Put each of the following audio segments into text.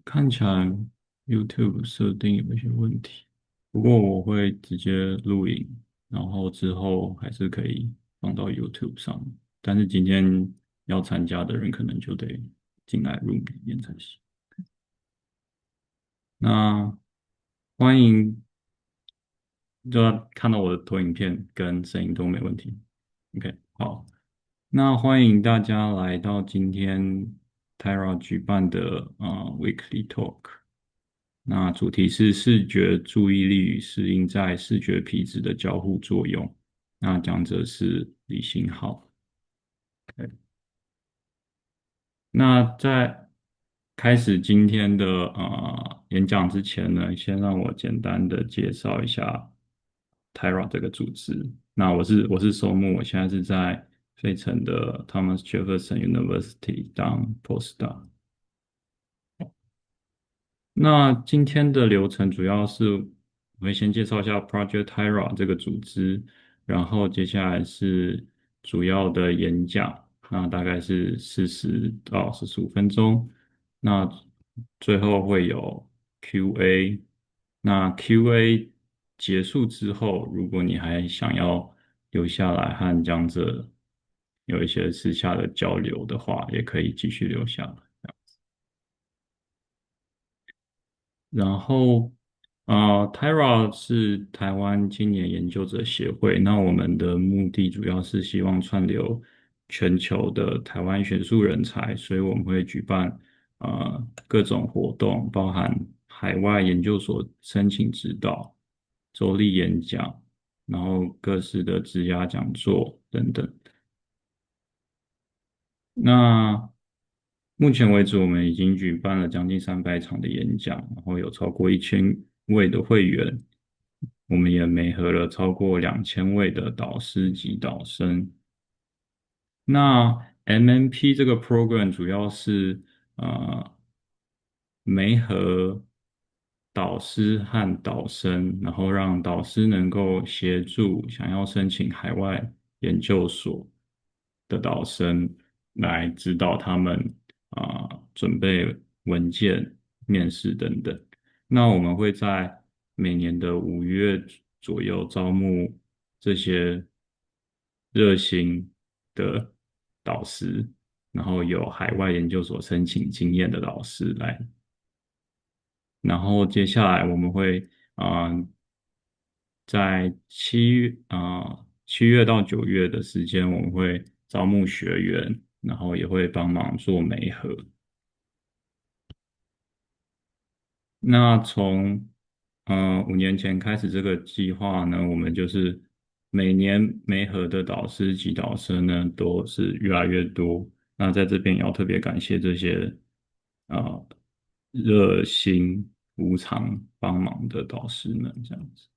看起来 YouTube 设定有一些问题，不过我会直接录影，然后之后还是可以放到 YouTube 上。但是今天要参加的人可能就得进来 room 里面才行。那欢迎，就要看到我的投影片跟声音都没问题。OK，好，那欢迎大家来到今天 TYRA 举办的Weekly Talk。那主题是视觉注意力与适应在视觉皮质的交互作用。那讲者是李兴浩。对，那在开始今天的演讲之前呢，先让我简单的介绍一下 TYRA 这个组织。那我是松木，我现在是在费城的 Thomas Jefferson University 当 postdoc。那今天的流程主要是我会先介绍一下 Project TYRA 这个组织，然后接下来是主要的演讲，那大概是40到45分钟。那最后会有 Q&A。那 Q&A 结束之后，如果你还想要留下来和讲者有一些私下的交流的话，也可以继续留下来。然后，TYRA 是台湾青年研究者协会。那我们的目的主要是希望串流全球的台湾学术人才，所以我们会举办各种活动，包含海外研究所申请指导、周例演讲，然后各式的职涯讲座等等。那目前为止，我们已经举办了将近300场的演讲，然后有超过1000位的会员，我们也媒合了超过2000位的导师及导生。那 MMP 这个 program 主要是媒合导师和导生，然后让导师能够协助想要申请海外研究所的导生来指导他们准备文件、面试等等。那我们会在每年的5月左右招募这些热心的导师，然后有海外研究所申请经验的老师来。然后接下来我们会在7月到9月的时间，我们会招募学员，然后也会帮忙做媒合。那从5年前开始这个计划呢，我们就是每年媒合的导师及导生呢都是越来越多。那在这边也要特别感谢这些呃热心无偿帮忙的导师们，这样子。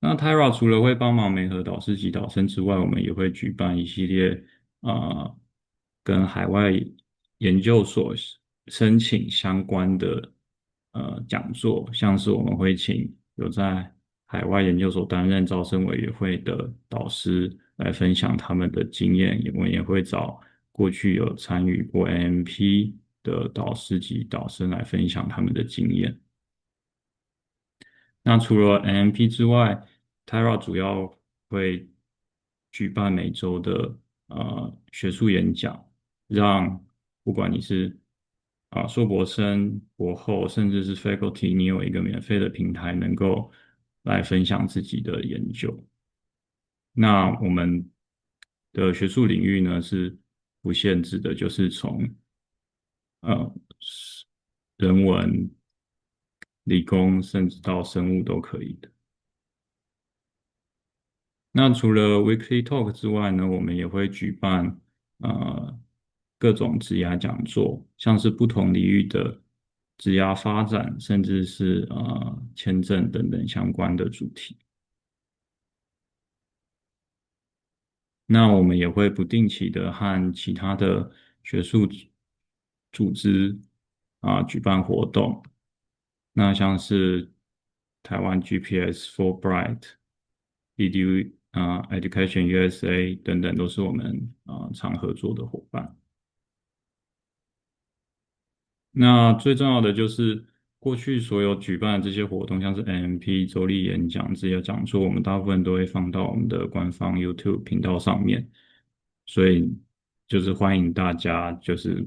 那 TYRA 除了会帮忙媒合导师及导生之外，我们也会举办一系列呃跟海外研究所申请相关的讲座，像是我们会请有在海外研究所担任招生委员会的导师来分享他们的经验，我们也会找过去有参与过 AMP 的导师及导生来分享他们的经验。那除了 NMP 之外，TYRA 主要会举办每周的学术演讲，让不管你是硕博生、博后，甚至是 faculty，你有一个免费的平台，能够来分享自己的研究。那我们的学术领域呢是不限制的，就是从呃人文、理工，甚至到生物都可以的。那除了 Weekly Talk 之外呢，我们也会举办呃各种职涯讲座，像是不同领域的职涯发展，甚至是签证等等相关的主题。那我们也会不定期的和其他的学术组织举办活动。那像是台湾 GPS Fulbright、EDU Education USA 等等，都是我们常合作的伙伴。那最重要的就是过去所有举办的这些活动，像是 NMP 周例演讲这些讲座，我们大部分都会放到我们的官方 YouTube 频道上面，所以就是欢迎大家就是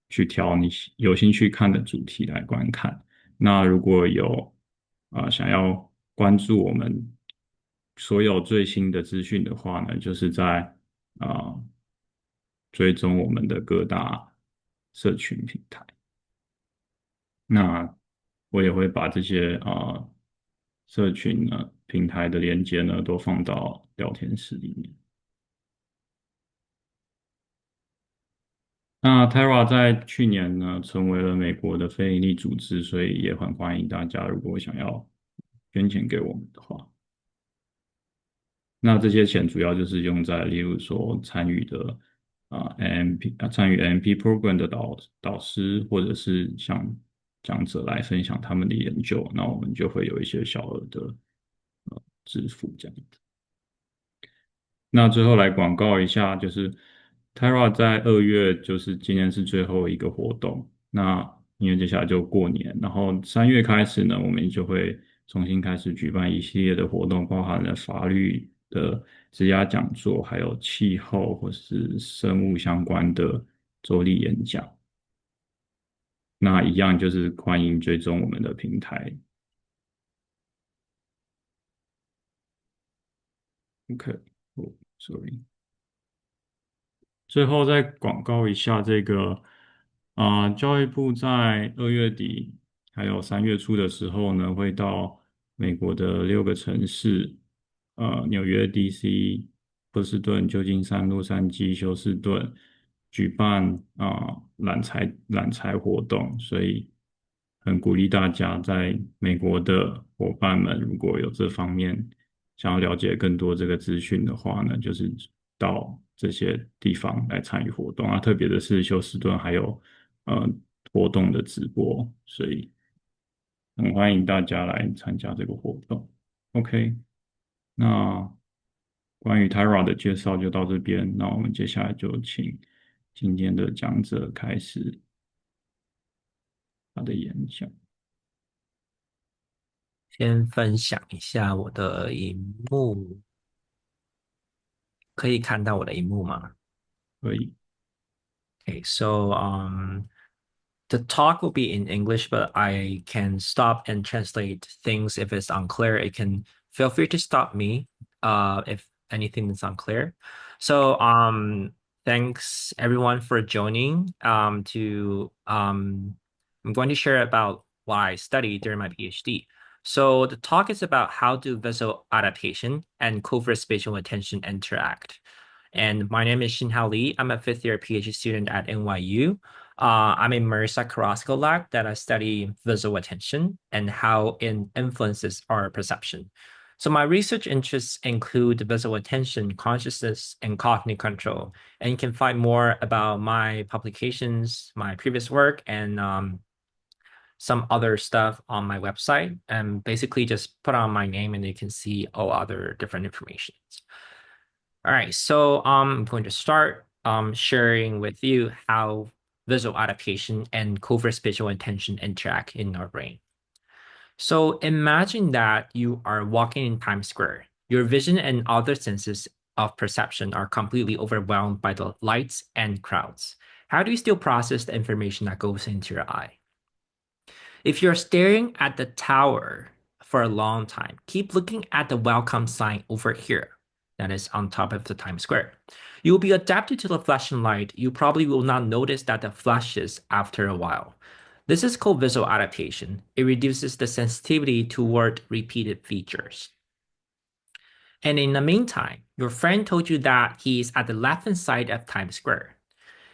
去挑你有兴趣看的主题来观看。那如果有想要关注我们所有最新的资讯的话呢，就是在追踪我们的各大社群平台。那我也会把这些社群呢平台的连接呢都放到聊天室里面。那 TYRA 在去年呢成为了美国的非营利组织，所以也很欢迎大家如果想要捐钱给我们的话。那这些钱主要就是用在，例如说参与的参与 MP program 的导师，或者是向讲者来分享他们的研究，那我们就会有一些小额的支付这样子。那最后来广告一下，就是 TYRA 在2月，就是今天是最后一个活动。那因为接下来就过年，然后3月开始呢，我们就会重新开始举办一系列的活动，包含了法律的职涯讲座，还有气候或是生物相关的周例演讲。那一样就是欢迎追踪我们的平台。OK，哦，sorry。最后再广告一下这个，教育部在2月底还有3月初的时候呢，会到美国的6个城市，纽约、DC、波士顿、旧金山、洛杉矶、休斯顿举办揽才活动，所以很鼓励大家在美国的伙伴们，如果有这方面想要了解更多这个资讯的话呢，就是到这些地方来参与活动啊。特别的是休斯顿还有呃活动的直播，所以很欢迎大家来参加这个活动。OK，那关于 TYRA 的介绍就到这边，那我们接下来就请今天的讲者开始他的演讲。先分享一下我的荧幕，可以看到我的荧幕吗可以。？Okay, so the talk will be in English, but I can stop and translate things if it's unclear. It can feel free to stop me if anything is unclear. So thanks everyone for joining. I'm going to share about what I studied during my PhD. So the talk is about how do visual adaptation and covert spatial attention interact. And my name is Hsing-Hao Lee. I'm a fifth year PhD student at NYU. I'm in Marisa Carrasco lab that I study visual attention and how it influences our perception. So my research interests include visual attention, consciousness, and cognitive control. And you can find more about my publications, my previous work, and some other stuff on my website. And basically just put on my name and you can see all other different information. All right, so I'm going to start sharing with you how visual adaptation and covert spatial attention interact in our brain. So imagine that you are walking in Times Square. Your vision and other senses of perception are completely overwhelmed by the lights and crowds. How do you still process the information that goes into your eye? If you're staring at the tower for a long time, keep looking at the welcome sign over here that is on top of the Times Square. You will be adapted to the flashing light. You probably will not notice that it flashes after a while. This is called visual adaptation. It reduces the sensitivity toward repeated features. And in the meantime, your friend told you that he is at the left-hand side of Times Square.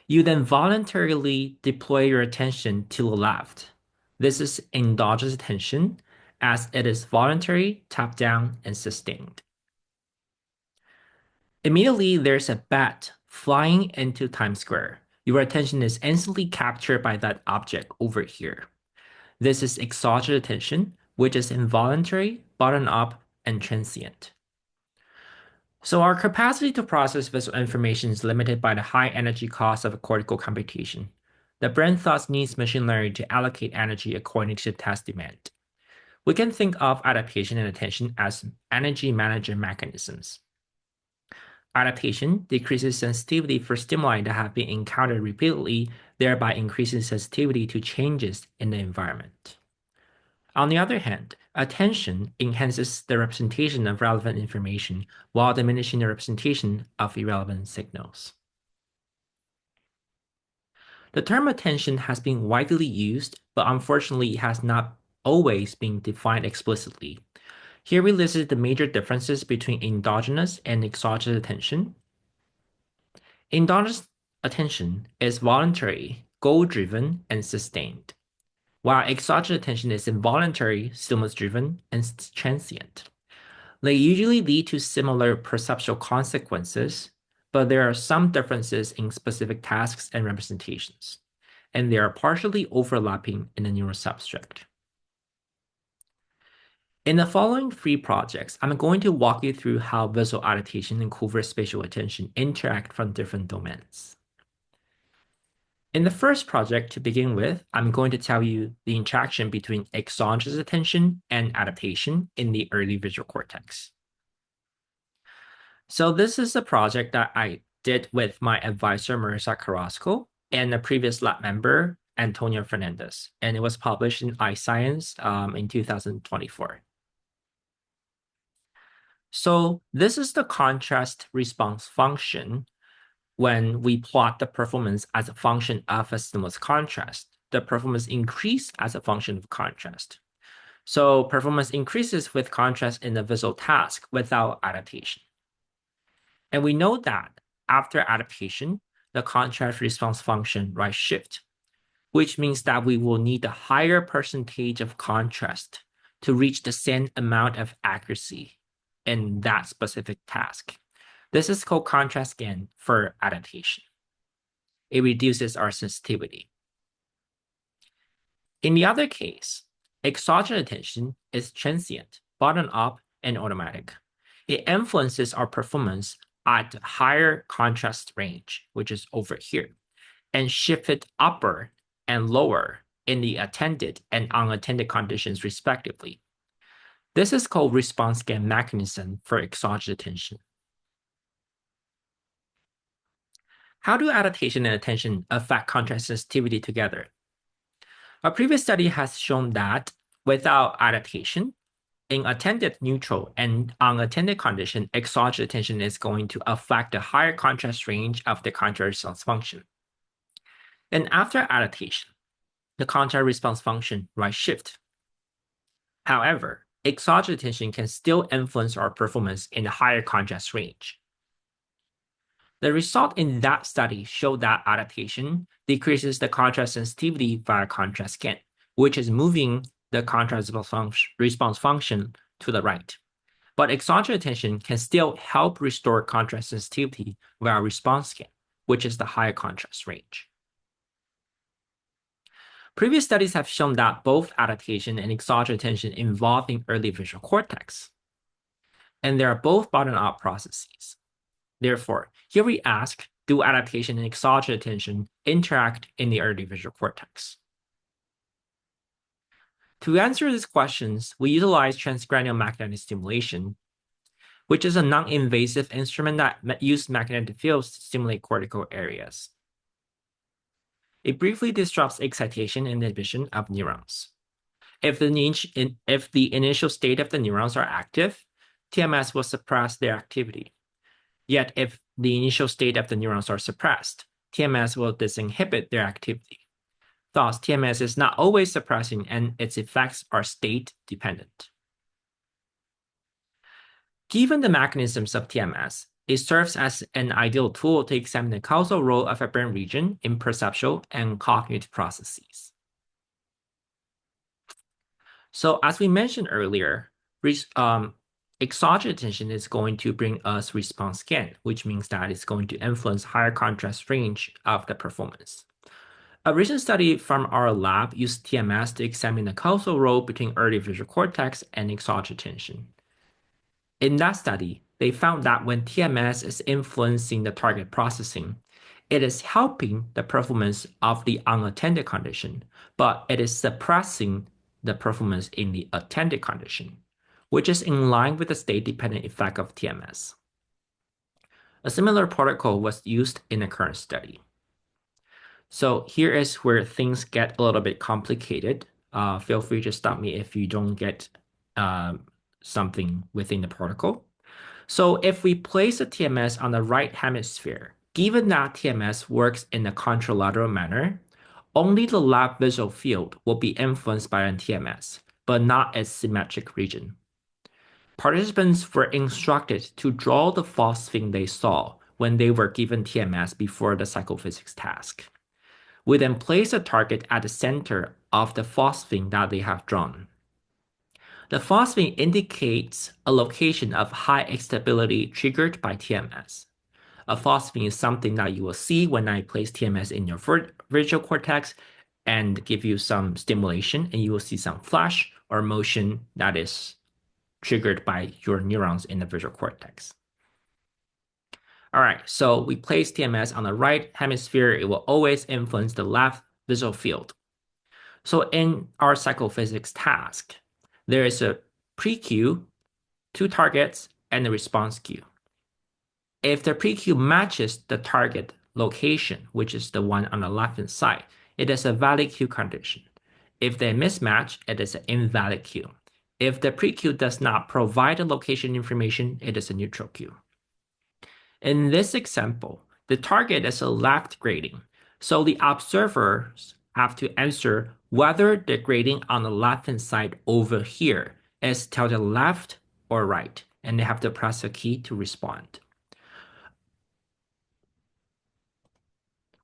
You then voluntarily deploy your attention to the left. This is endogenous attention, as it is voluntary, top-down, and sustained. Immediately, there's a bat flying into Times Square. Your attention is instantly captured by that object over here. This is exogenous attention, which is involuntary, bottom-up, and transient. So our capacity to process visual information is limited by the high energy cost of cortical computation. the brain thus needs machine learning to allocate energy according to task demand. We can think of adaptation and attention as energy management mechanisms. Adaptation decreases sensitivity for stimuli that have been encountered repeatedly, thereby increasing sensitivity to changes in the environment. On the other hand, attention enhances the representation of relevant information while diminishing the representation of irrelevant signals. The term attention has been widely used, but unfortunately it has not always been defined explicitly. Here we listed the major differences between endogenous and exogenous attention. Endogenous attention is voluntary, goal-driven, and sustained, while exogenous attention is involuntary, stimulus-driven, and transient. They usually lead to similar perceptual consequences, but there are some differences in specific tasks and representations, and they are partially overlapping in the neural substrate. In the following 3 projects, I'm going to walk you through how visual adaptation and covert spatial attention interact from different domains. In the first project, to begin with, I'm going to tell you the interaction between exogenous attention and adaptation in the early visual cortex. So this is a project that I did with my advisor, Marisa Carrasco, and a previous lab member, Antonio Fernandez, and it was published in iScience in 2024. So this is the contrast response function when we plot the performance as a function of a stimulus contrast. The performance increases as a function of contrast. So performance increases with contrast in the visual task without adaptation. And we know that after adaptation, the contrast response function right shift, which means that we will need a higher percentage of contrast to reach the same amount of accuracy in that specific task. This is called contrast gain for adaptation. It reduces our sensitivity. In the other case, exogenous attention is transient, bottom-up, and automatic. It influences our performance at higher contrast range, which is over here, and shifted upper and lower in the attended and unattended conditions respectively. This is called response gain mechanism for exogenous attention. How do adaptation and attention affect contrast sensitivity together? A previous study has shown that without adaptation, in attended neutral and unattended condition, exogenous attention is going to affect the higher contrast range of the contrast response function. And after adaptation, the contrast response function right shift. However, exogenous attention can still influence our performance in the higher contrast range. The result in that study showed that adaptation decreases the contrast sensitivity via contrast gain, which is moving the contrast response function to the right. But exogenous attention can still help restore contrast sensitivity via response gain, which is the higher contrast range. Previous studies have shown that both adaptation and exogenous attention involve in early visual cortex, and they are both bottom-up processes. Therefore, here we ask, do adaptation and exogenous attention interact in the early visual cortex? To answer these questions, we utilize transcranial magnetic stimulation, which is a non-invasive instrument that uses magnetic fields to stimulate cortical areas. It briefly disrupts excitation and inhibition of neurons. If the initial state of the neurons are active, TMS will suppress their activity. Yet if the initial state of the neurons are suppressed, TMS will disinhibit their activity. Thus, TMS is not always suppressing and its effects are state-dependent. Given the mechanisms of TMS, it serves as an ideal tool to examine the causal role of a brain region in perceptual and cognitive processes. So as we mentioned earlier, exogenous attention is going to bring us response gain, which means that it's going to influence higher contrast range of the performance. A recent study from our lab used TMS to examine the causal role between early visual cortex and exogenous attention. In that study, they found that when TMS is influencing the target processing, It is helping the performance of the unattended condition, but it is suppressing the performance in the attended condition, which is in line with the state-dependent effect of TMS. A similar protocol was used in the current study. So here is where things get a little bit complicated. Feel free to stop me if you don't get something within the protocol. So if we place a TMS on the right hemisphere, given that TMS works in a contralateral manner, only the left visual field will be influenced by an TMS, but not its symmetric region. Participants were instructed to draw the phosphene they saw when they were given TMS before the psychophysics task. We then place a target at the center of the phosphene that they have drawn. The phosphene indicates a location of high excitability triggered by TMS. A phosphene is something that you will see when I place TMS in your visual cortex and give you some stimulation, and you will see some flash or motion that is triggered by your neurons in the visual cortex. All right, so we place TMS on the right hemisphere. It will always influence the left visual field. So in our psychophysics task, there is a pre-cue, 2 targets, and a response cue. If the pre-cue matches the target location, which is the one on the left-hand side, it is a valid cue condition. If they mismatch, it is an invalid cue. If the pre-cue does not provide the location information, it is a neutral cue. In this example, the target is a left grading, so the observers have to answer whether the grading on the left-hand side over here is tilted left or right, and they have to press a key to respond.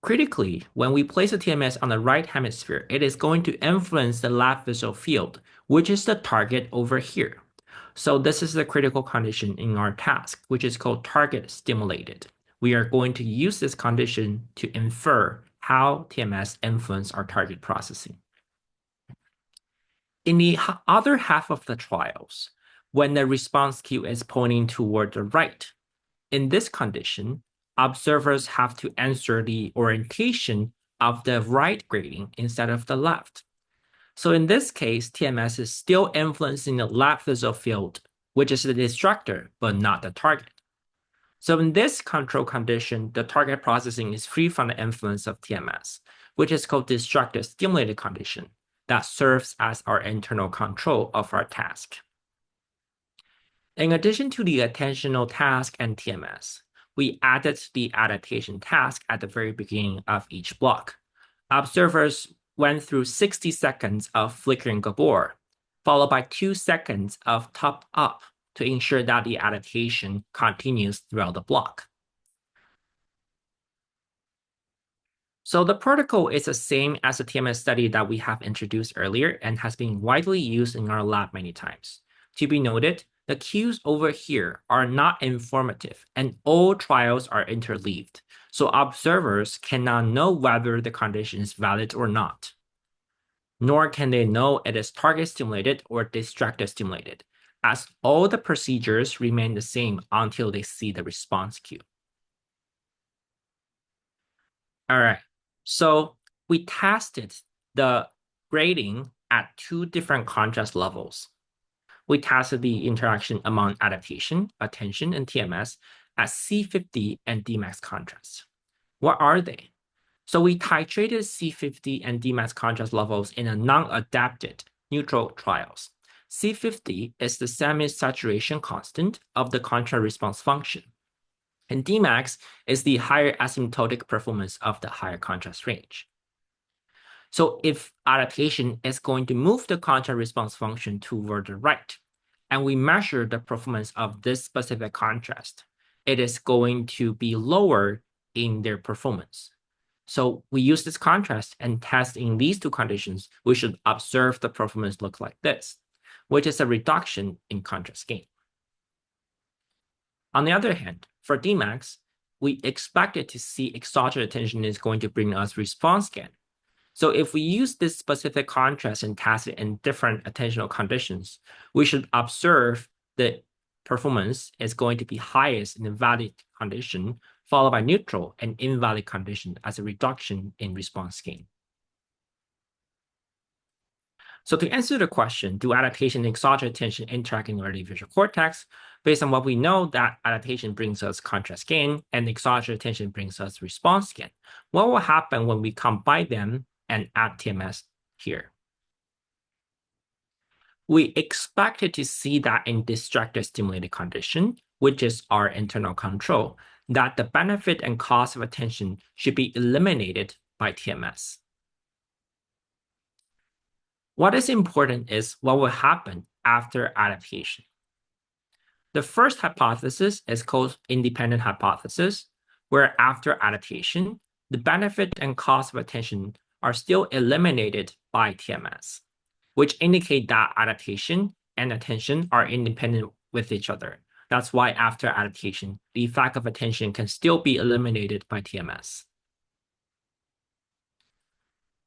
Critically, when we place a TMS on the right hemisphere, it is going to influence the left visual field, which is the target over here. So this is the critical condition in our task, which is called target stimulated. We are going to use this condition to infer how TMS influence our target processing. In the other half of the trials, when the response cue is pointing toward the right, in this condition, observers have to answer the orientation of the right grading instead of the left. So in this case, TMS is still influencing the left visual field, which is the distractor, but not the target. So in this control condition, the target processing is free from the influence of TMS, which is called distractor stimulated condition that serves as our internal control of our task. In addition to the attentional task and TMS, we added the adaptation task at the very beginning of each block. Observers went through 60 seconds of flickering Gabor, followed by 2 seconds of top up to ensure that the adaptation continues throughout the block. So the protocol is the same as the TMS study that we have introduced earlier and has been widely used in our lab many times. To be noted, the cues over here are not informative and all trials are interleaved, so observers cannot know whether the condition is valid or not. Nor can they know it is target stimulated or distractor stimulated, as all the procedures remain the same until they see the response cue. All right, so we tested the grading at 2 different contrast levels. We tested the interaction among adaptation, attention, and TMS at C50 and Dmax contrast. What are they? So we titrated C50 and Dmax contrast levels in a non-adapted neutral trials. C50 is the semi-saturation constant of the contrast response function, and Dmax is the higher asymptotic performance of the higher contrast range. So if adaptation is going to move the contrast response function toward the right, and we measure the performance of this specific contrast, it is going to be lower in their performance. So we use this contrast and test in these 2 conditions, we should observe the performance look like this, which is a reduction in contrast gain. On the other hand, for Dmax, we expected to see exogenous attention is going to bring us response gain. So if we use this specific contrast and test it in different attentional conditions, we should observe the performance is going to be highest in the valid condition followed by neutral and invalid condition as a reduction in response gain. So to answer the question, do adaptation and exogenous attention interact in the early visual cortex? Based on what we know, that adaptation brings us contrast gain and exogenous attention brings us response gain. What will happen when we combine them and add TMS here? We expected to see that in distracted stimulated condition, which is our internal control, that the benefit and cost of attention should be eliminated by TMS. What is important is what will happen after adaptation. The first hypothesis is called independent hypothesis, where after adaptation, the benefit and cost of attention are still eliminated by TMS, which indicate that adaptation and attention are independent with each other. That's why after adaptation, the effect of attention can still be eliminated by TMS.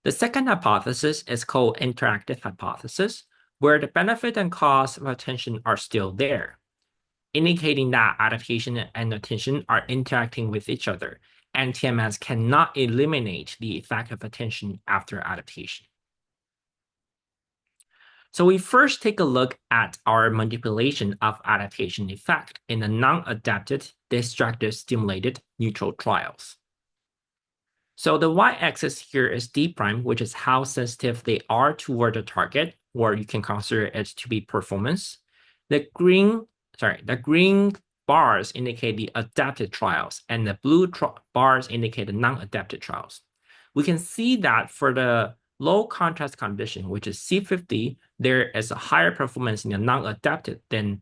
The second hypothesis is called interactive hypothesis, where the benefit and cost of attention are still there, indicating that adaptation and attention are interacting with each other, and TMS cannot eliminate the effect of attention after adaptation. So we first take a look at our manipulation of adaptation effect in the non-adapted, distracted, stimulated neutral trials. So the y-axis here is D prime, which is how sensitive they are toward the target, or you can consider it to be performance. The green bars indicate the adapted trials, and the blue bars indicate the non-adapted trials. We can see that for the low contrast condition, which is C50, there is a higher performance in the non-adapted than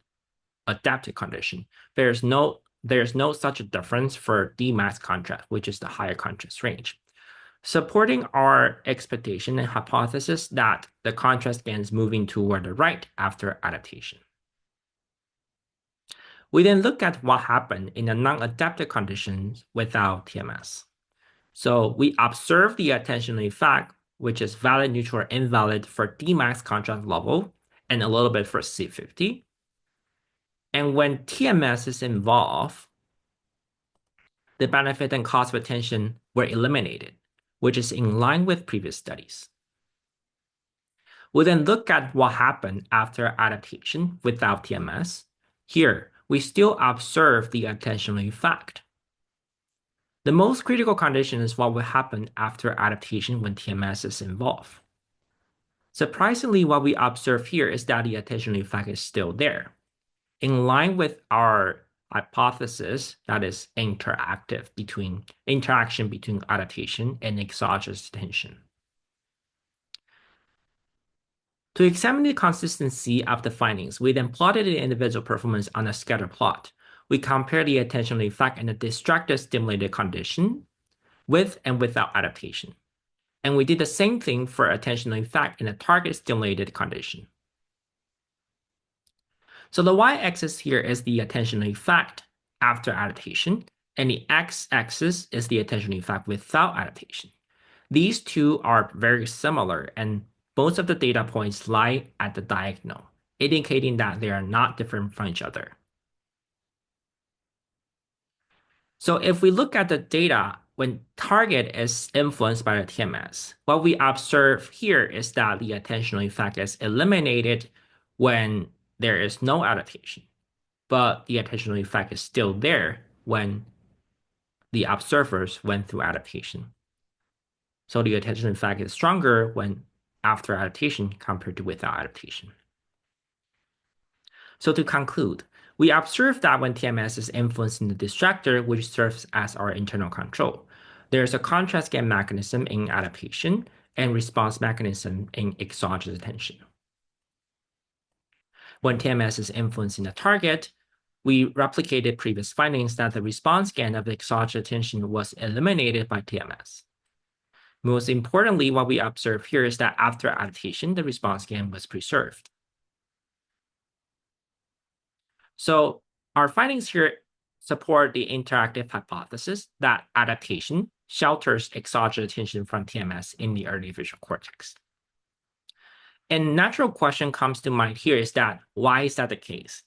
adapted condition. There's no such a difference for D max contrast, which is the higher contrast range, supporting our expectation and hypothesis that the contrast gain is moving toward the right after adaptation. We then look at what happened in the non-adapted conditions without TMS. So we observe the attentional effect, which is valid, neutral, or invalid for D max contrast level, and a little bit for C50. And when TMS is involved, the benefit and cost of attention were eliminated, which is in line with previous studies. We then look at what happened after adaptation without TMS. Here, we still observe the attentional effect. The most critical condition is what will happen after adaptation when TMS is involved. Surprisingly, what we observe here is that the attentional effect is still there, in line with our hypothesis that is interaction between adaptation and exogenous attention. To examine the consistency of the findings, we then plotted the individual performance on a scatter plot. We compare the attentional effect in a distracted stimulated condition with and without adaptation. And we did the same thing for attentional effect in a target stimulated condition. So the y-axis here is the attentional effect after adaptation, and the x-axis is the attentional effect without adaptation. These two are very similar, and most of the data points lie at the diagonal, indicating that they are not different from each other. So if we look at the data when target is influenced by the TMS, what we observe here is that the attentional effect is eliminated when there is no adaptation, but the attentional effect is still there when the observers went through adaptation. So the attentional effect is stronger when after adaptation compared to without adaptation. So to conclude, we observe that when TMS is influencing the distractor, which serves as our internal control, there is a contrast gain mechanism in adaptation and response mechanism in exogenous attention. When TMS is influencing the target, we replicated previous findings that the response gain of the exogenous attention was eliminated by TMS. Most importantly, what we observe here is that after adaptation, the response gain was preserved. So our findings here support the interactive hypothesis that adaptation shelters exogenous attention from TMS in the early visual cortex. And natural question comes to mind here is that why is that the case?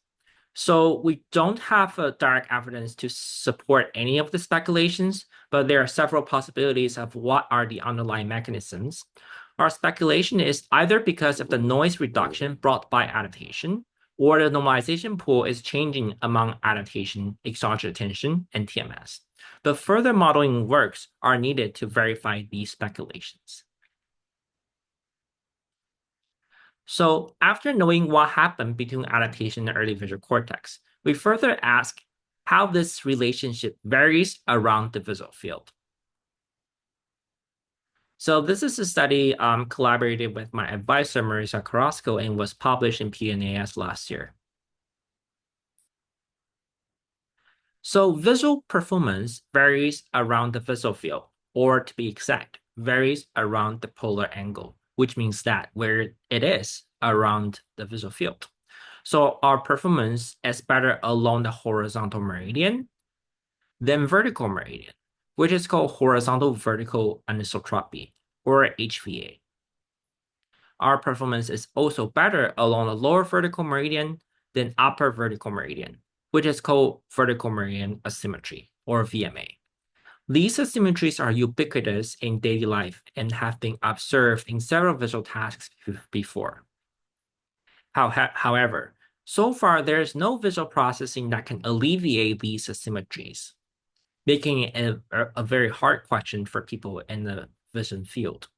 So we don't have direct evidence to support any of the speculations, but there are several possibilities of what are the underlying mechanisms. Our speculation is either because of the noise reduction brought by adaptation, or the normalization pool is changing among adaptation, exogenous attention, and TMS. But further modeling works are needed to verify these speculations. So after knowing what happened between adaptation and early visual cortex, we further ask how this relationship varies around the visual field. So this is a study collaborated with my advisor, Marisa Carrasco, and was published in PNAS last year. So visual performance varies around the visual field, or to be exact, varies around the polar angle, which means that where it is around the visual field. So our performance is better along the horizontal meridian than vertical meridian, which is called horizontal vertical anisotropy, or HVA. Our performance is also better along the lower vertical meridian than upper vertical meridian, which is called vertical meridian asymmetry, or VMA. These asymmetries are ubiquitous in daily life and have been observed in several visual tasks before. However, so far there is no visual processing that can alleviate these asymmetries, making it a very hard question for people in the vision field.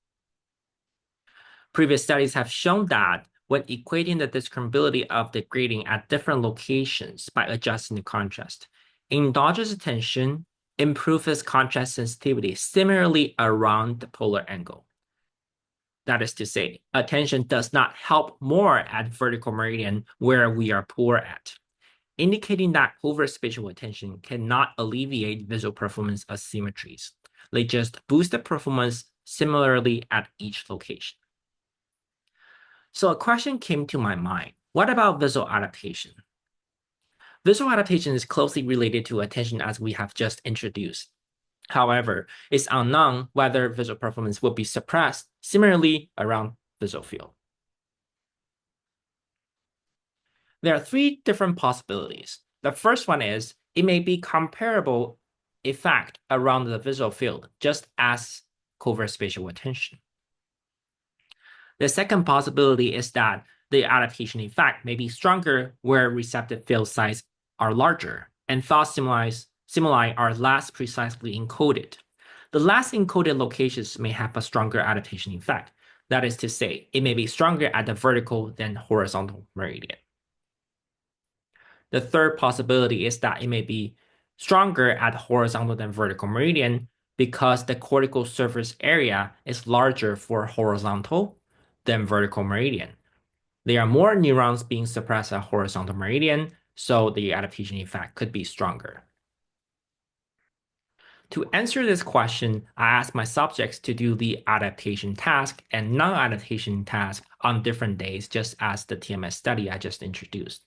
Previous studies have shown that when equating the discriminability of the grading at different locations by adjusting the contrast, endogenous attention improves contrast sensitivity similarly around the polar angle. That is to say, attention does not help more at vertical meridian where we are poor at, indicating that overspatial attention cannot alleviate visual performance asymmetries. They just boost the performance similarly at each location. So a question came to my mind. What about visual adaptation? Visual adaptation is closely related to attention as we have just introduced. However, it's unknown whether visual performance will be suppressed similarly around visual field. There are three different possibilities. The first one is it may be comparable effect around the visual field, just as covert spatial attention. The second possibility is that the adaptation effect may be stronger where receptive field size are larger and thought stimuli are less precisely encoded. The less encoded locations may have a stronger adaptation effect. That is to say, it may be stronger at the vertical than horizontal meridian. The third possibility is that it may be stronger at horizontal than vertical meridian because the cortical surface area is larger for horizontal than vertical meridian. There are more neurons being suppressed at horizontal meridian, so the adaptation effect could be stronger. To answer this question, I asked my subjects to do the adaptation task and non-adaptation task on different days, just as the TMS study I just introduced.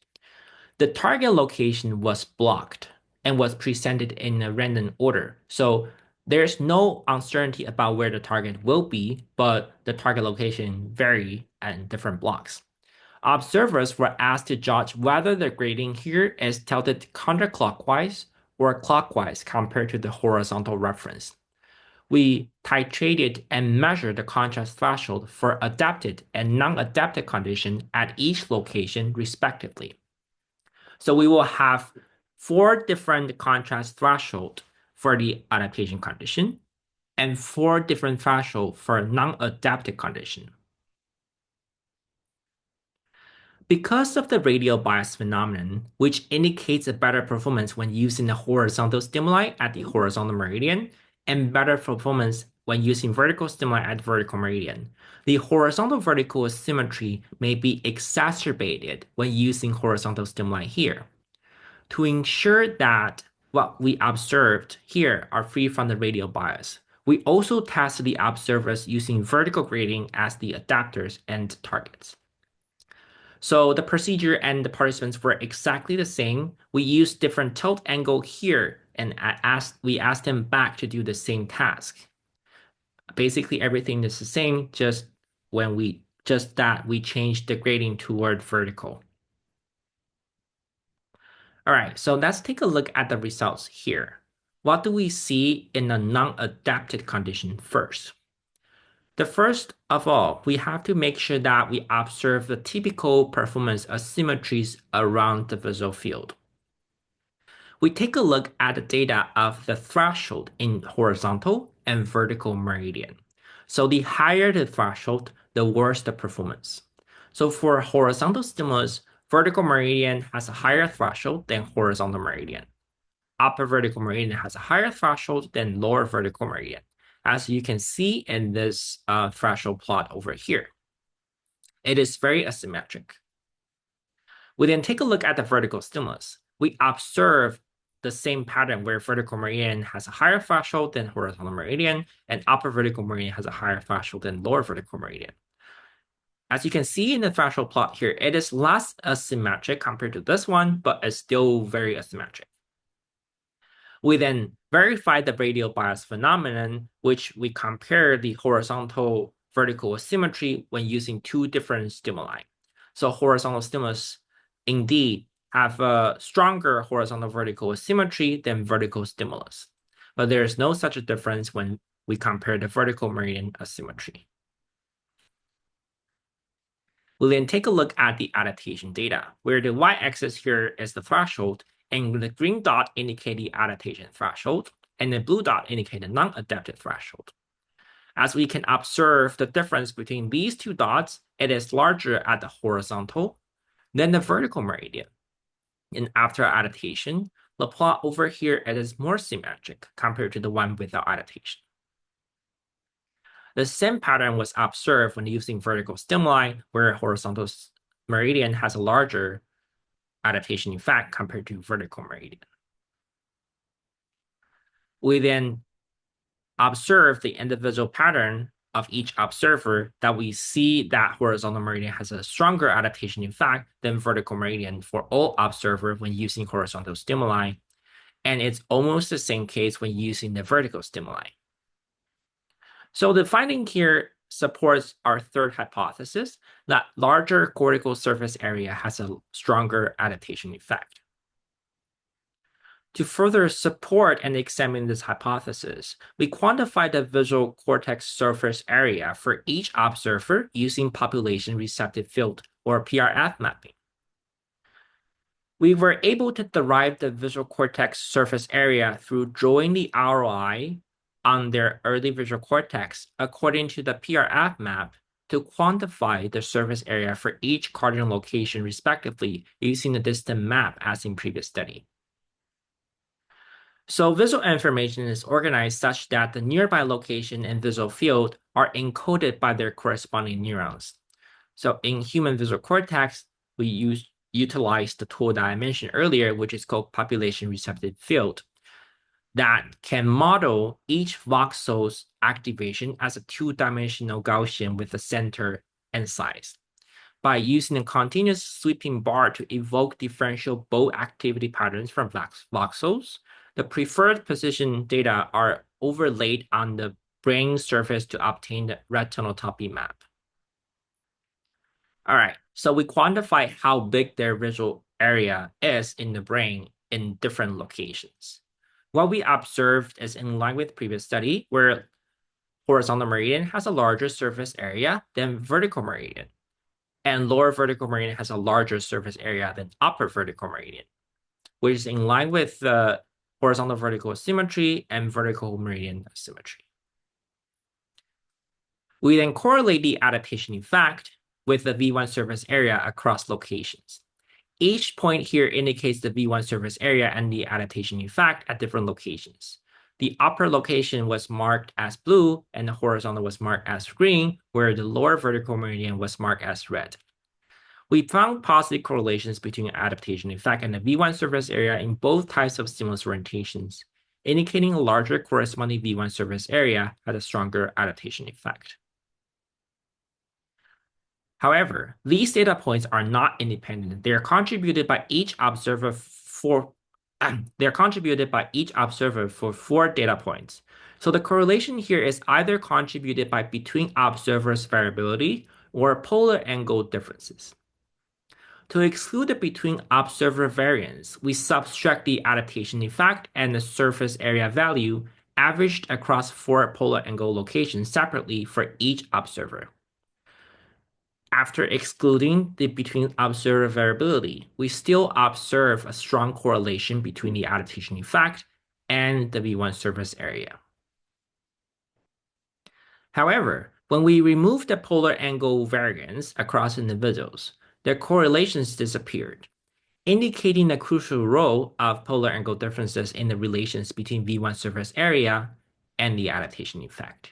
The target location was blocked and was presented in a random order. So there's no uncertainty about where the target will be, but the target location vary at different blocks. Observers were asked to judge whether the grading here is tilted counterclockwise or clockwise compared to the horizontal reference. We titrated and measured the contrast threshold for adapted and non-adapted condition at each location respectively. So we will have 4 different contrast thresholds for the adaptation condition and 4 different thresholds for non-adapted condition. Because of the radial bias phenomenon, which indicates a better performance when using the horizontal stimuli at the horizontal meridian and better performance when using vertical stimuli at vertical meridian, the horizontal vertical asymmetry may be exacerbated when using horizontal stimuli here. To ensure that what we observed here are free from the radial bias, we also tested the observers using vertical grading as the adapters and targets. So the procedure and the participants were exactly the same. We used different tilt angle here and we asked them back to do the same task. Basically everything is the same, just that we changed the grading toward vertical. All right, so let's take a look at the results here. What do we see in a non-adapted condition first? The first of all, we have to make sure that we observe the typical performance asymmetries around the visual field. We take a look at the data of the threshold in horizontal and vertical meridian. So the higher the threshold, the worse the performance. So for horizontal stimulus, vertical meridian has a higher threshold than horizontal meridian. Upper vertical meridian has a higher threshold than lower vertical meridian, as you can see in this threshold plot over here. It is very asymmetric. We then take a look at the vertical stimulus. We observe the same pattern where vertical meridian has a higher threshold than horizontal meridian, and upper vertical meridian has a higher threshold than lower vertical meridian. As you can see in the threshold plot here, it is less asymmetric compared to this one, but it's still very asymmetric. We then verify the radial bias phenomenon, which we compare the horizontal vertical asymmetry when using two different stimuli. So horizontal stimulus indeed have a stronger horizontal vertical asymmetry than vertical stimulus, but there is no such a difference when we compare the vertical meridian asymmetry. We'll then take a look at the adaptation data, where the y-axis here is the threshold, and the green dot indicate the adaptation threshold, and the blue dot indicate the non-adapted threshold. As we can observe the difference between these two dots, it is larger at the horizontal than the vertical meridian. And after adaptation, the plot over here it is more symmetric compared to the one without adaptation. The same pattern was observed when using vertical stimuli, where horizontal meridian has a larger adaptation effect compared to vertical meridian. We then observe the individual pattern of each observer that we see that horizontal meridian has a stronger adaptation effect than vertical meridian for all observers when using horizontal stimuli. And it's almost the same case when using the vertical stimuli. So the finding here supports our third hypothesis that larger cortical surface area has a stronger adaptation effect. To further support and examine this hypothesis, we quantify the visual cortex surface area for each observer using population receptive field or PRF mapping. We were able to derive the visual cortex surface area through drawing the ROI on their early visual cortex according to the PRF map to quantify the surface area for each cardinal location respectively using the distant map as in previous study. So visual information is organized such that the nearby location and visual field are encoded by their corresponding neurons. So in human visual cortex, we utilize the tool that I mentioned earlier, which is called population receptive field, that can model each voxel's activation as a two-dimensional Gaussian with a center and size. By using a continuous sweeping bar to evoke differential bow activity patterns from voxels, the preferred position data are overlaid on the brain surface to obtain the retinotopy map. All right, so we quantify how big their visual area is in the brain in different locations. What we observed is in line with previous study, where horizontal meridian has a larger surface area than vertical meridian, and lower vertical meridian has a larger surface area than upper vertical meridian, which is in line with the horizontal vertical symmetry and vertical meridian symmetry. We then correlate the adaptation effect with the V1 surface area across locations. Each point here indicates the V1 surface area and the adaptation effect at different locations. The upper location was marked as blue and the horizontal was marked as green, where the lower vertical meridian was marked as red. We found positive correlations between adaptation effect and the V1 surface area in both types of stimulus orientations, indicating a larger corresponding V1 surface area had a stronger adaptation effect. However, these data points are not independent. They are contributed by each observer for 4 data points. So the correlation here is either contributed by between observers variability or polar angle differences. To exclude the between observer variance, we subtract the adaptation effect and the surface area value averaged across 4 polar angle locations separately for each observer. After excluding the between observer variability, we still observe a strong correlation between the adaptation effect and the V1 surface area. However, when we remove the polar angle variance across individuals, their correlations disappeared, indicating the crucial role of polar angle differences in the relations between V1 surface area and the adaptation effect.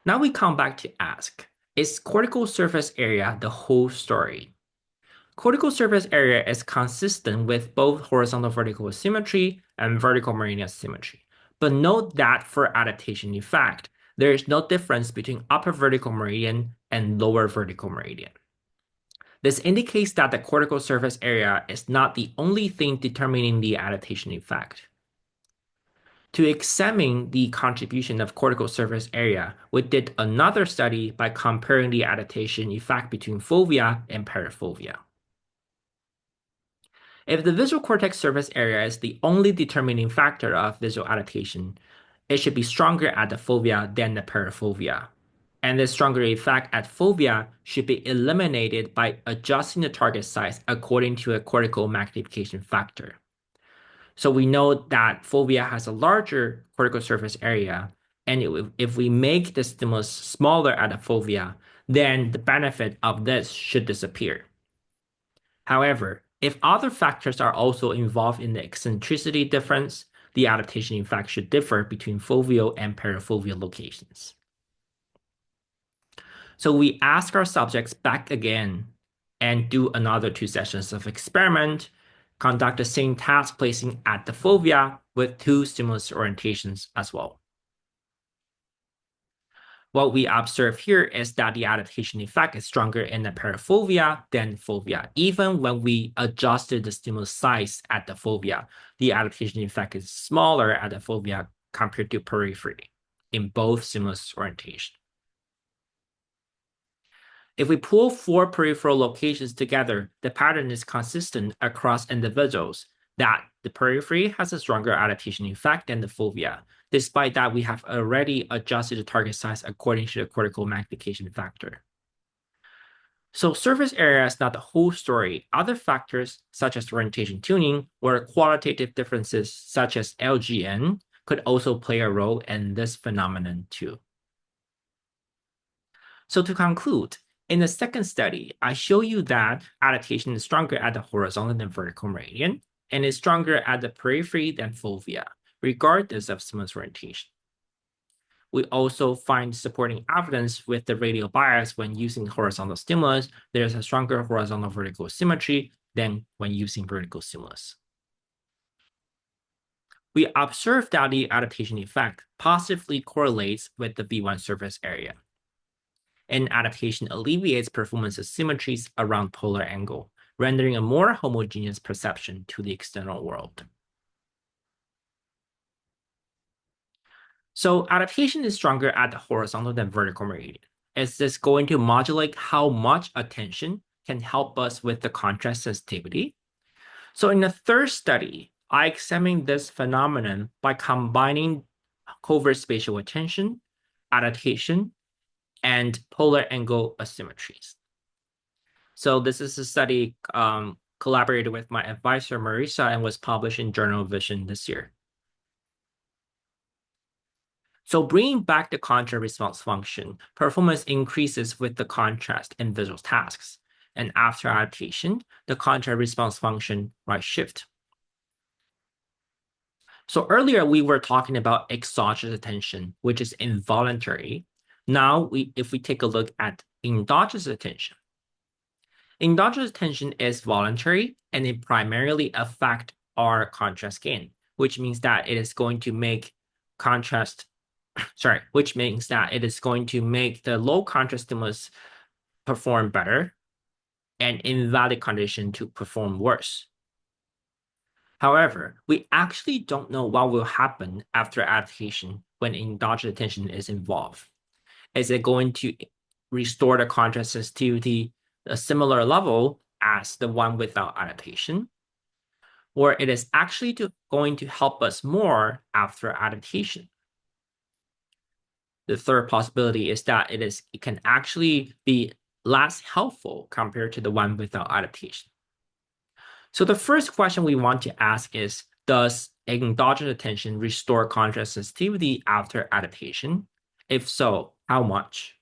Now we come back to ask, is cortical surface area the whole story? Cortical surface area is consistent with both horizontal vertical symmetry and vertical meridian symmetry. But note that for adaptation effect, there is no difference between upper vertical meridian and lower vertical meridian. This indicates that the cortical surface area is not the only thing determining the adaptation effect. To examine the contribution of cortical surface area, we did another study by comparing the adaptation effect between fovea and parafovea. If the visual cortex surface area is the only determining factor of visual adaptation, it should be stronger at the fovea than the parafovea. And the stronger effect at fovea should be eliminated by adjusting the target size according to a cortical magnification factor. So we know that fovea has a larger cortical surface area, and if we make the stimulus smaller at the fovea, then the benefit of this should disappear. However, if other factors are also involved in the eccentricity difference, the adaptation effect should differ between foveal and parafoveal locations. So we ask our subjects back again and do another 2 sessions of experiment, conduct the same task placing at the fovea with 2 stimulus orientations as well. What we observe here is that the adaptation effect is stronger in the parafovea than fovea. Even when we adjusted the stimulus size at the fovea, the adaptation effect is smaller at the fovea compared to periphery in both stimulus orientation. If we pull 4 peripheral locations together, the pattern is consistent across individuals that the periphery has a stronger adaptation effect than the fovea. Despite that, we have already adjusted the target size according to the cortical magnification factor. So surface area is not the whole story. Other factors, such as orientation tuning or qualitative differences such as LGN, could also play a role in this phenomenon too. So to conclude, in the second study, I show you that adaptation is stronger at the horizontal than vertical meridian, and is stronger at the periphery than fovea, regardless of stimulus orientation. We also find supporting evidence with the radial bias when using horizontal stimulus. There's a stronger horizontal vertical symmetry than when using vertical stimulus. We observed that the adaptation effect positively correlates with the V1 surface area. And adaptation alleviates performance asymmetries around polar angle, rendering a more homogeneous perception to the external world. So adaptation is stronger at the horizontal than vertical meridian. Is this going to modulate how much attention can help us with the contrast sensitivity? So in the third study, I examined this phenomenon by combining covert spatial attention, adaptation, and polar angle asymmetries. So this is a study collaborated with my advisor, Marisa, and was published in Journal Vision this year. So bringing back the contrast response function, performance increases with the contrast in visual tasks. And after adaptation, the contrast response function right shift. So earlier we were talking about exogenous attention, which is involuntary. Now, if we take a look at endogenous attention, endogenous attention is voluntary and it primarily affects our contrast gain, which means that it is going to make which means that it is going to make the low contrast stimulus perform better and invalid condition to perform worse. However, we actually don't know what will happen after adaptation when endogenous attention is involved. Is it going to restore the contrast sensitivity a similar level as the one without adaptation, or it is actually going to help us more after adaptation. The third possibility is that it can actually be less helpful compared to the one without adaptation. So the first question we want to ask is, does endogenous attention restore contrast sensitivity after adaptation? If so, how much?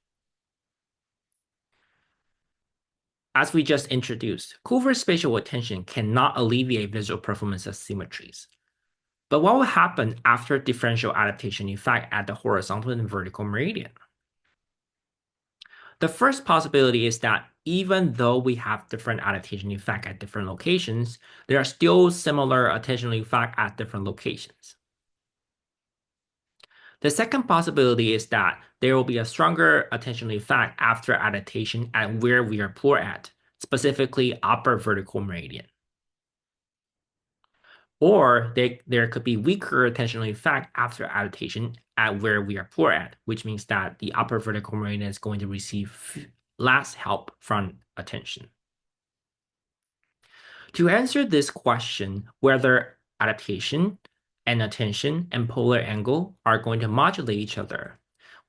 As we just introduced, covert spatial attention cannot alleviate visual performance asymmetries. But what will happen after differential adaptation effect at the horizontal and vertical meridian? The first possibility is that even though we have different adaptation effect at different locations, there are still similar attentional effect at different locations. The second possibility is that there will be a stronger attentional effect after adaptation at where we are poor at, specifically upper vertical meridian. Or there could be weaker attentional effect after adaptation at where we are poor at, which means that the upper vertical meridian is going to receive less help from attention. To answer this question, whether adaptation and attention and polar angle are going to modulate each other,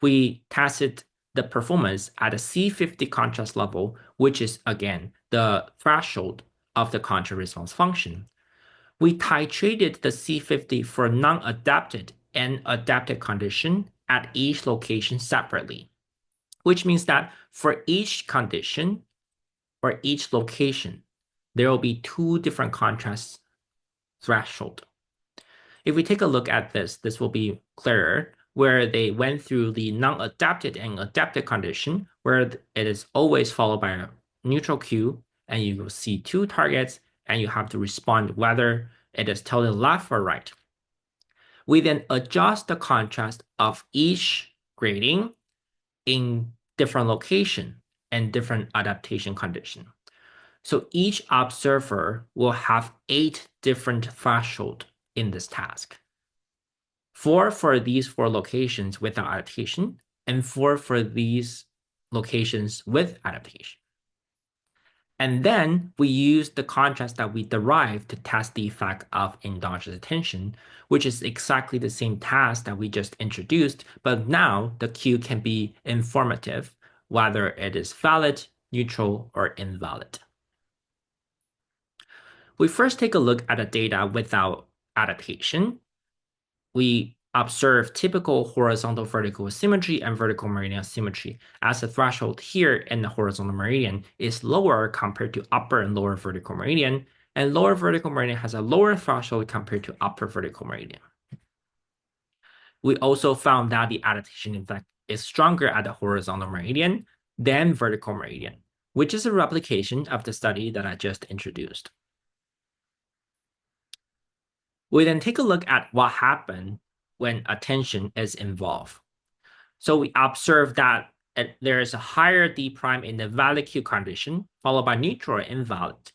we tested the performance at a C50 contrast level, which is, again, the threshold of the contrast response function. We titrated the C50 for non-adapted and adapted condition at each location separately, which means that for each condition or each location, there will be two different contrast thresholds. If we take a look at this will be clearer, where they went through the non-adapted and adapted condition, where it is always followed by a neutral cue, and you will see two targets, and you have to respond whether it is tilted left or right. We then adjust the contrast of each grading in different location and different adaptation condition. So each observer will have 8 different thresholds in this task. 4 for these 4 locations without adaptation, and 4 for these locations with adaptation. And then we use the contrast that we derived to test the effect of endogenous attention, which is exactly the same task that we just introduced, but now the cue can be informative, whether it is valid, neutral, or invalid. We first take a look at the data without adaptation. We observe typical horizontal vertical symmetry and vertical meridian symmetry, as the threshold here in the horizontal meridian is lower compared to upper and lower vertical meridian, and lower vertical meridian has a lower threshold compared to upper vertical meridian. We also found that the adaptation effect is stronger at the horizontal meridian than vertical meridian, which is a replication of the study that I just introduced. We then take a look at what happened when attention is involved. So we observe that there is a higher D prime in the valid cue condition, followed by neutral or invalid.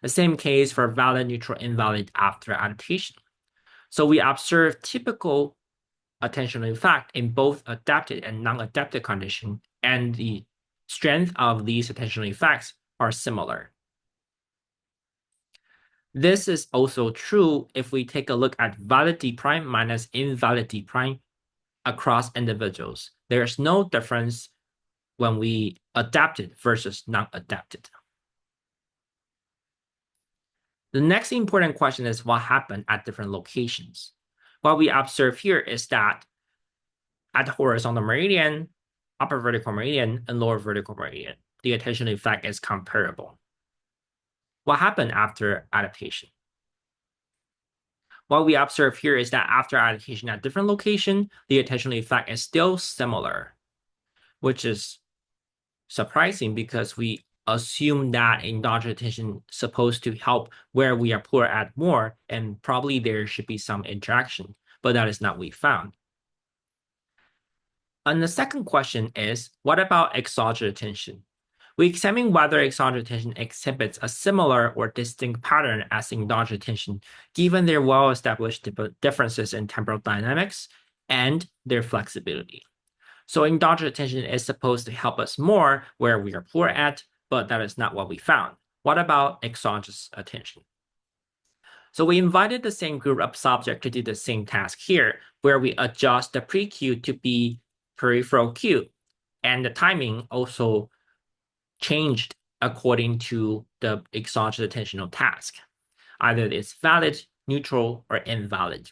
The same case for valid, neutral, invalid after adaptation. So we observe typical attentional effect in both adapted and non-adapted condition, and the strength of these attentional effects are similar. This is also true if we take a look at valid D prime minus invalid D prime across individuals. There's no difference when we adapted versus non-adapted. The next important question is what happened at different locations. What we observe here is that at the horizontal meridian, upper vertical meridian, and lower vertical meridian, the attentional effect is comparable. What happened after adaptation? What we observe here is that after adaptation at different location, the attentional effect is still similar, which is surprising because we assume that endogenous attention is supposed to help where we are poor at more, and probably there should be some interaction, but that is not what we found. And the second question is, what about exogenous attention? We examine whether exogenous attention exhibits a similar or distinct pattern as endogenous attention, given their well-established differences in temporal dynamics and their flexibility. So endogenous attention is supposed to help us more where we are poor at, but that is not what we found. What about exogenous attention? So we invited the same group of subjects to do the same task here, where we adjust the pre-cue to be peripheral cue, and the timing also changed according to the exogenous attentional task. Either it's valid, neutral, or invalid.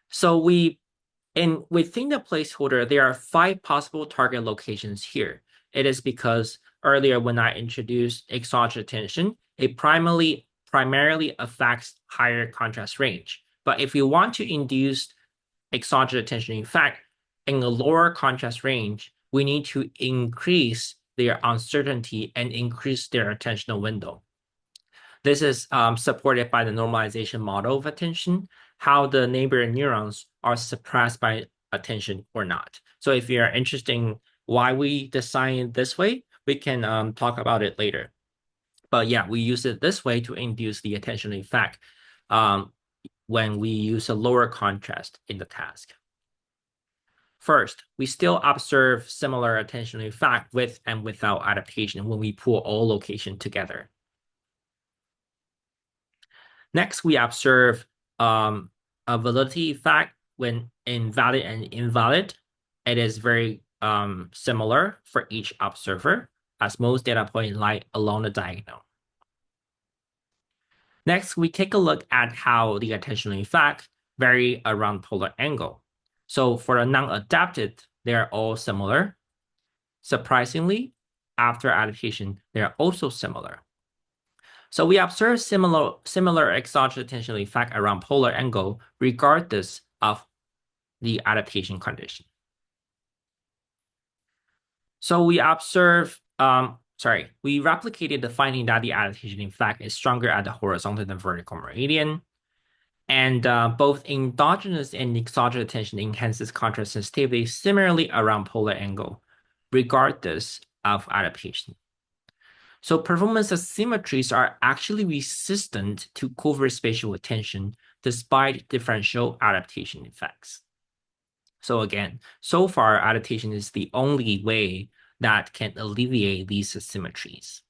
So within the placeholder, there are 5 possible target locations here. It is because earlier when I introduced exogenous attention, it primarily affects higher contrast range. But if you want to induce exogenous attention effect in a lower contrast range, we need to increase their uncertainty and increase their attentional window. This is supported by the normalization model of attention, how the neighboring neurons are suppressed by attention or not. So if you're interested in why we design it this way, we can talk about it later. But yeah, we use it this way to induce the attentional effect when we use a lower contrast in the task. First, we still observe similar attentional effect with and without adaptation when we pull all locations together. Next, we observe a validity effect when invalid and invalid. It is very similar for each observer, as most data points lie along the diagonal. Next, we take a look at how the attentional effect vary around polar angle. So for the non-adapted, they're all similar. Surprisingly, after adaptation, they're also similar. So we observe similar exogenous attentional effect around polar angle regardless of the adaptation condition. So we observe, we replicated the finding that the adaptation effect is stronger at the horizontal than vertical meridian. And both endogenous and exogenous attention enhances contrast sensitivity similarly around polar angle, regardless of adaptation. So performance asymmetries are actually resistant to covert spatial attention despite differential adaptation effects. So again, so far, adaptation is the only way that can alleviate these asymmetries.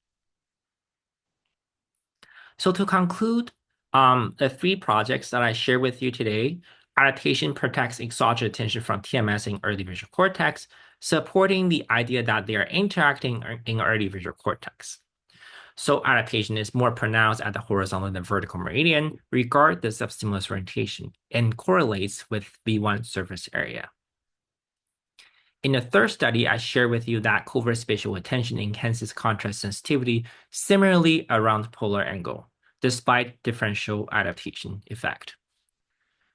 So to conclude, the 3 projects that I share with you today, adaptation protects exogenous attention from TMS in early visual cortex, supporting the idea that they are interacting in early visual cortex. So adaptation is more pronounced at the horizontal than vertical meridian, regardless of stimulus orientation, and correlates with V1 surface area. In the 3rd study, I share with you that covert spatial attention enhances contrast sensitivity similarly around polar angle, despite differential adaptation effect.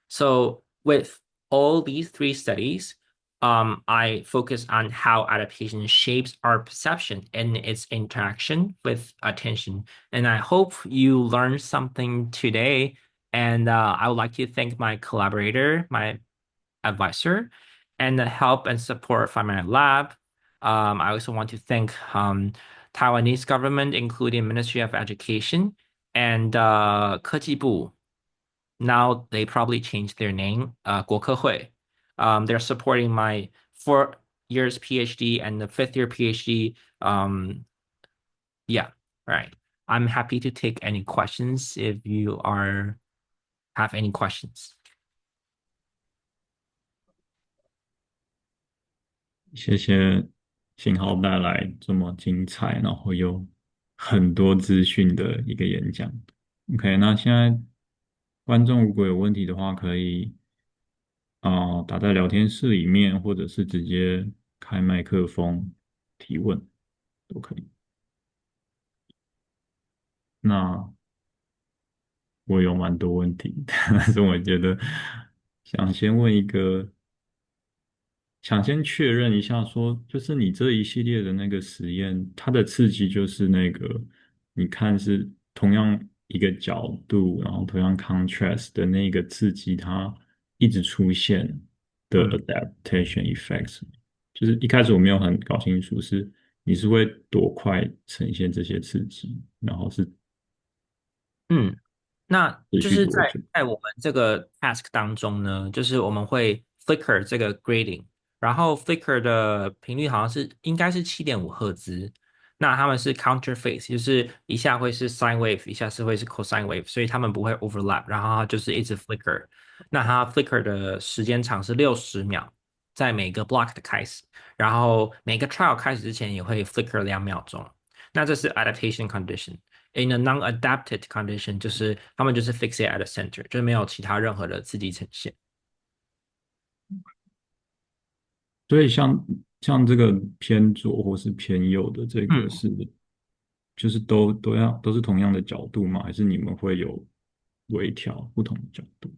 So with all these 3 studies, I focus on how adaptation shapes our perception and its interaction with attention. And I hope you learned something today. And I would like to thank my collaborator, my advisor, and the help and support from my lab. I also want to thank Taiwanese government, including Ministry of Education and 科技部. Now they probably changed their name, 国科会. They're supporting my 4 years PhD and the 5th year PhD. Yeah, right. I'm happy to take any questions if you have any questions. 谢谢信号带来这么精彩，然后有很多资讯的一个演讲。OK，那现在观众如果有问题的话，可以打在聊天室里面，或者是直接开麦克风提问，都可以。那我有蛮多问题，但是我觉得想先问一个。想先确认一下说，就是你这一系列的那个实验，它的刺激就是那个，你看是同样一个角度，然后同样 contrast 的那个刺激，它一直出现的 adaptation effects，就是一开始我没有很搞清楚是你是会多快呈现这些刺激，然后是那持就是续多久？在我们这个 task 当中呢，就是我们会 flicker 这个 grading，然后 flicker 的频率好像应该是7.5赫兹。那他们是 counter phase，就是一下会是 sine wave，一下会是 cosine wave，所以他们不会 overlap，然后它就是一直 flicker。那它 flicker 的时间长是60秒，在每个 block 的开始，然后每个 trial 开始之前也会 flicker2秒钟。那这是 adaptation condition。In a non-adapted condition，就是他们就是 fixate at the center，就是没有其他任何的刺激呈现。所以像这个偏左或是偏右的这个嗯。是，就是都是同样的角度吗？还是你们会有微调不同的角度？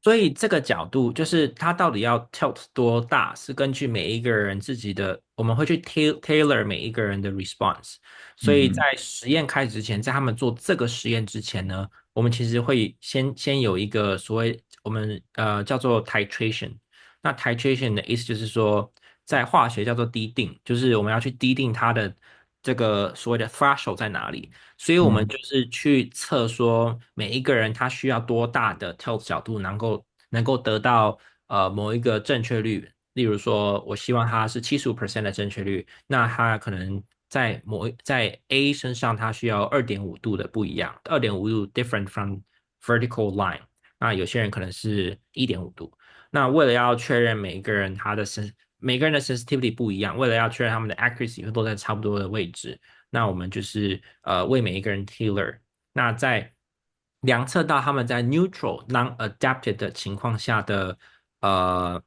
所以这个角度就是它到底要 tilt 多大，是根据每一个人自己的，我们会去 tailor 每一个人的 response。所以在嗯实验开始之前，在他们做这个实验之前呢，我们其实会先有一个所谓我们叫做 titration。那 titration 的意思就是说，在化学叫做滴定，就是我们要去滴定它的这个所谓的 threshold 在哪里。所以我们嗯就是去测说每一个人他需要多大的 tilt 角度能够得到某一个正确率。例如说，我希望他是75%的正确率，那他可能在 A 身上他需要2.5度的不一样，2.5度 different from vertical line。那有些人可能是1.5度。那为了要确认每个人的 sensitivity 不一样，为了要确认他们的 accuracy 会都在差不多的位置，那我们就是为每一个人 tailor。那在量测到他们在 neutral non-adapted 的情况下的呃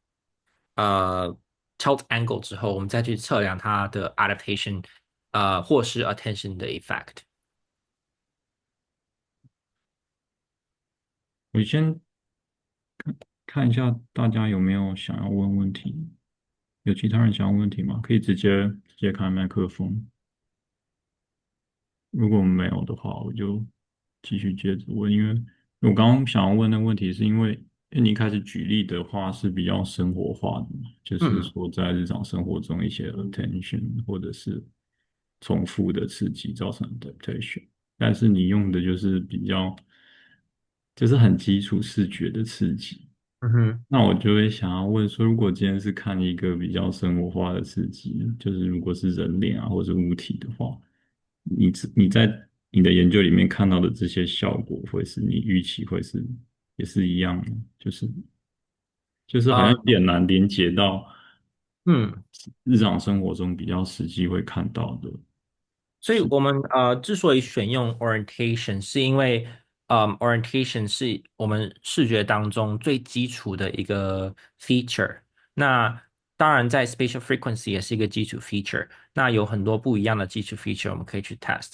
呃 tilt angle 之后，我们再去测量它的 adaptation 或是 attention 的 effect。我先看一下大家有没有想要问问题，有其他人想要问问题吗？可以直接开麦克风。如果没有的话，我就继续接着问。因为我刚刚想要问的问题，是因为你一开始举例的话是比较生活化的嘛，就是嗯说在日常生活中一些 attention 或者是重复的刺激造成 adaptation，但是你用的就是比较就是很基础视觉的刺激。嗯哼。那我就会想要问说，如果今天是看一个比较生活化的刺激呢，就是如果是人脸啊或者物体的话，你在你的研究里面看到的这些效果，会是你预期会是也是一样的，就是好像有点难连接到嗯。日常生活中比较实际会看到的所以事。我们之所以选用 orientation，是因为orientation 是我们视觉当中最基础的一个 feature。那当然，在 spatial frequency 也是一个基础 feature。那有很多不一样的基础 feature，我们可以去 test。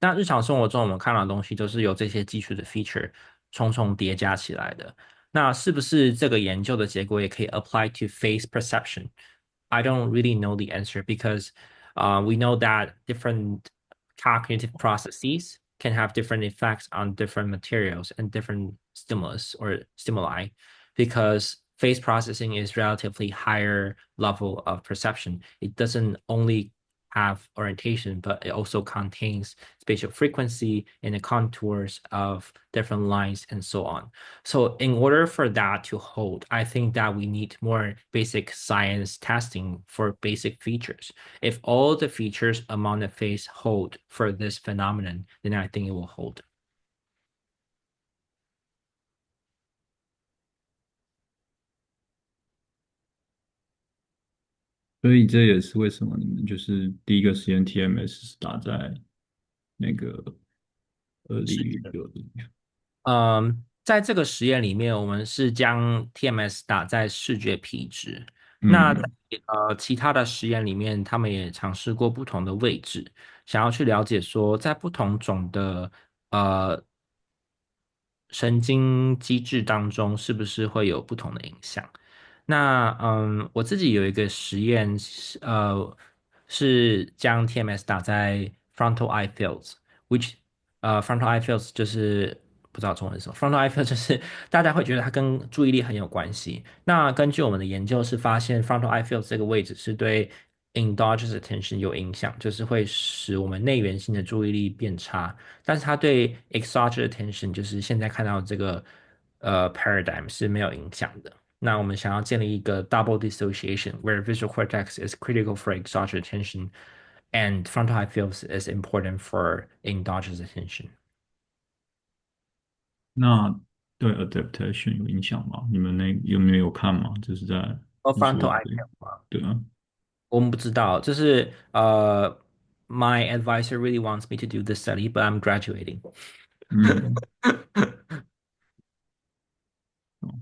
那日常生活中我们看到的东西都是由这些基础的 feature 重重叠加起来的。那是不是这个研究的结果也可以 apply to face perception? I don't really know the answer because we know that different cognitive processes can have different effects on different materials and different stimulus or stimuli because face processing is relatively higher level of perception. It doesn't only have orientation, but it also contains spatial frequency and the contours of different lines and so on. So in order for that to hold, I think that we need more basic science testing for basic features. If all the features among the face hold for this phenomenon, then I think it will hold. 所以这也是为什么你们就是第一个实验 TMS 是打在那个鲤鱼的。在这个实验里面，我们是将 TMS 打在视觉皮质。那在嗯其他的实验里面，他们也尝试过不同的位置，想要去了解说，在不同种的呃神经机制当中，是不是会有不同的影响？那我自己有一个实验是将 TMS 打在 frontal eye fields，which frontal eye fields 就是不知道中文是什么，frontal eye fields 就是大家会觉得它跟注意力很有关系。那根据我们的研究是发现 frontal eye fields 这个位置是对 endogenous attention 有影响，就是会使我们内源性的注意力变差。但是它对 exogenous attention 就是现在看到这个paradigm 是没有影响的。那我们想要建立一个 double dissociation, where visual cortex is critical for exogenous attention, and frontal high fields is important for endogenous attention. 那对 adaptation 有影响吗？你们有没有看吗？就是在哦你说，frontal 的 high 这个 field 吗？对啊，我们不知道，就是my advisor really wants me to do this study, but I'm graduating. 嗯，哦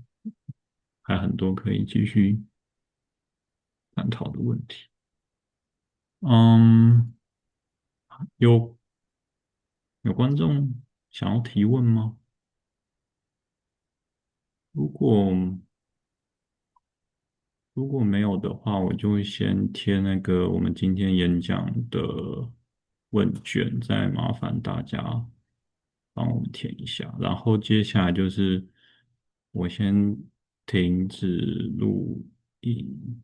还很多可以继续探讨的问题。嗯，有有观众想要提问吗？如果如果没有的话，我就会先贴那个我们今天演讲的问卷，再麻烦大家帮我们填一下。然后接下来就是我先停止录音。